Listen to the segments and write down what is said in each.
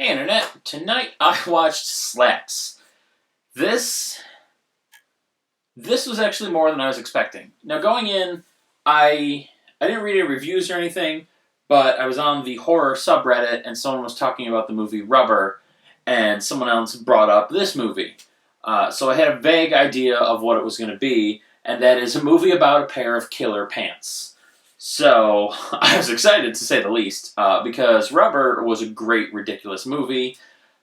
Hey Internet, tonight I watched Slaxx. This was actually more than I was expecting. Now going in, I didn't read any reviews or anything, but I was on the horror subreddit and someone was talking about the movie Rubber, and someone else brought up this movie. So I had a vague idea of what it was going to be, and that is a movie about a pair of killer pants. So I was excited to say the least, because Rubber was a great, ridiculous movie.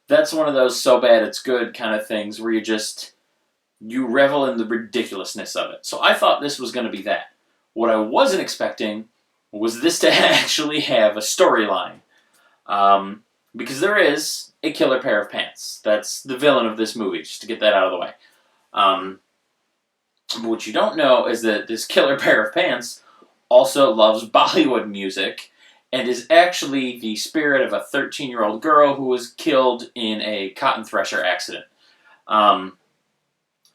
That's one of those so bad it's good kind of things where you revel in the ridiculousness of it. So I thought this was going to be that. What I wasn't expecting was this to actually have a storyline. Because there is a killer pair of pants. That's the villain of this movie, just to get that out of the way. But what you don't know is that this killer pair of pants also loves Bollywood music and is actually the spirit of a 13-year-old girl who was killed in a cotton thresher accident.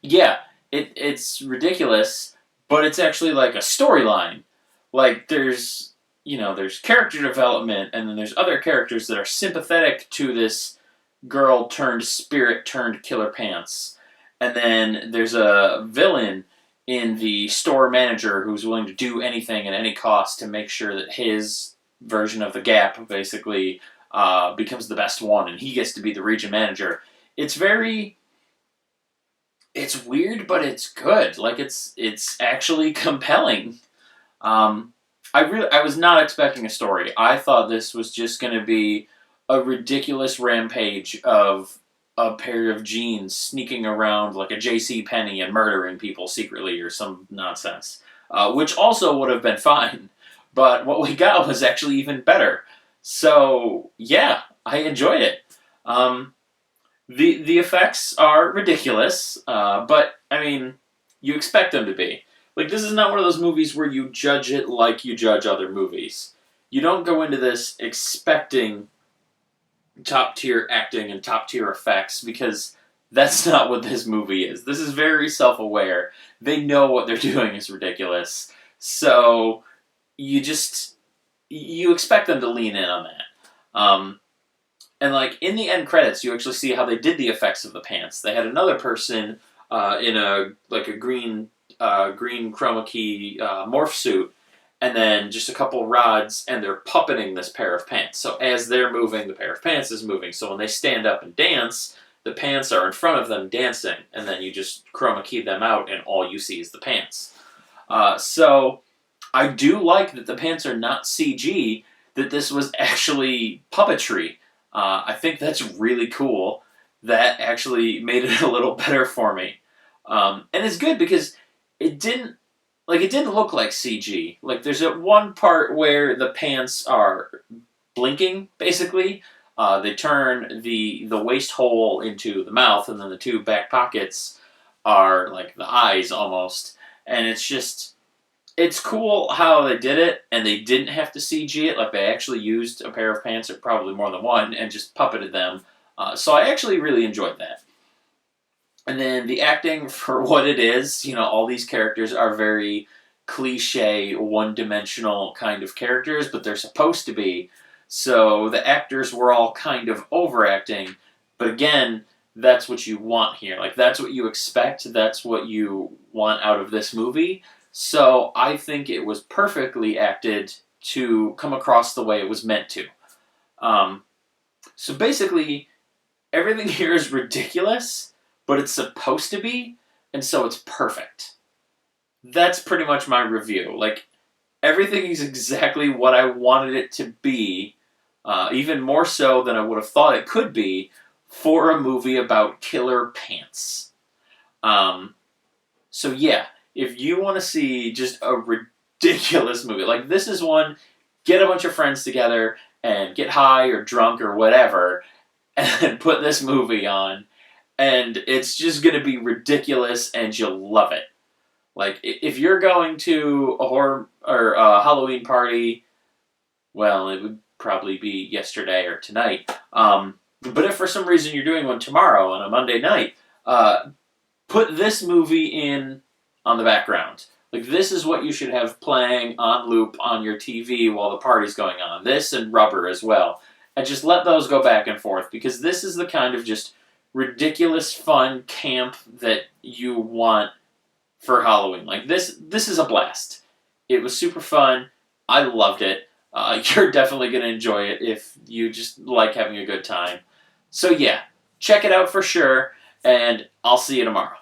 It's ridiculous, but it's actually like a storyline. Like there's character development, and then there's other characters that are sympathetic to this girl turned spirit turned killer pants. And then there's a villain in the store manager who's willing to do anything at any cost to make sure that his version of the Gap basically becomes the best one, and he gets to be the region manager. It's weird, but it's good. Like it's actually compelling. I was not expecting a story. I thought this was just going to be a ridiculous rampage of a pair of jeans sneaking around like a JCPenney and murdering people secretly or some nonsense. Which also would have been fine. But what we got was actually even better. So, yeah, I enjoyed it. The effects are ridiculous, but, I mean, you expect them to be. Like, this is not one of those movies where you judge it like you judge other movies. You don't go into this expecting top-tier acting and top-tier effects, because that's not what this movie is. This is very self-aware. They know what they're doing is ridiculous. So, you expect them to lean in on that. And, like, in the end credits, you actually see how they did the effects of the pants. They had another person in a green chroma key morph suit, and then just a couple rods, and they're puppeting this pair of pants. So as they're moving, the pair of pants is moving. So when they stand up and dance, the pants are in front of them dancing, and then you just chroma key them out, and all you see is the pants. So I do like that the pants are not CG, that this was actually puppetry. I think that's really cool. That actually made it a little better for me. And it's good because it didn't look like CG. Like, there's one part where the pants are blinking, basically. They turn the waist hole into the mouth, and then the two back pockets are like the eyes almost. And it's cool how they did it, and they didn't have to CG it. Like, they actually used a pair of pants, or probably more than one, and just puppeted them. So I actually really enjoyed that. And then the acting, for what it is, all these characters are very cliche, one-dimensional kind of characters, but they're supposed to be. So the actors were all kind of overacting, but again, that's what you want here. Like, that's what you expect, that's what you want out of this movie. So I think it was perfectly acted to come across the way it was meant to. So basically, everything here is ridiculous, but it's supposed to be, and so it's perfect. That's pretty much my review. Like, everything is exactly what I wanted it to be, even more so than I would have thought it could be for a movie about killer pants. So yeah, if you want to see just a ridiculous movie, like this is one, get a bunch of friends together and get high or drunk or whatever, and put this movie on. And it's just going to be ridiculous, and you'll love it. Like, if you're going to a horror or a Halloween party, well, it would probably be yesterday or tonight. But if for some reason you're doing one tomorrow on a Monday night, put this movie in on the background. Like, this is what you should have playing on loop on your TV while the party's going on. This and Rubber as well. and just let those go back and forth, because this is the kind of just ridiculous, fun camp that you want for Halloween. Like, this is a blast. It was super fun. I loved it. You're definitely going to enjoy it if you just like having a good time. So yeah, check it out for sure, and I'll see you tomorrow.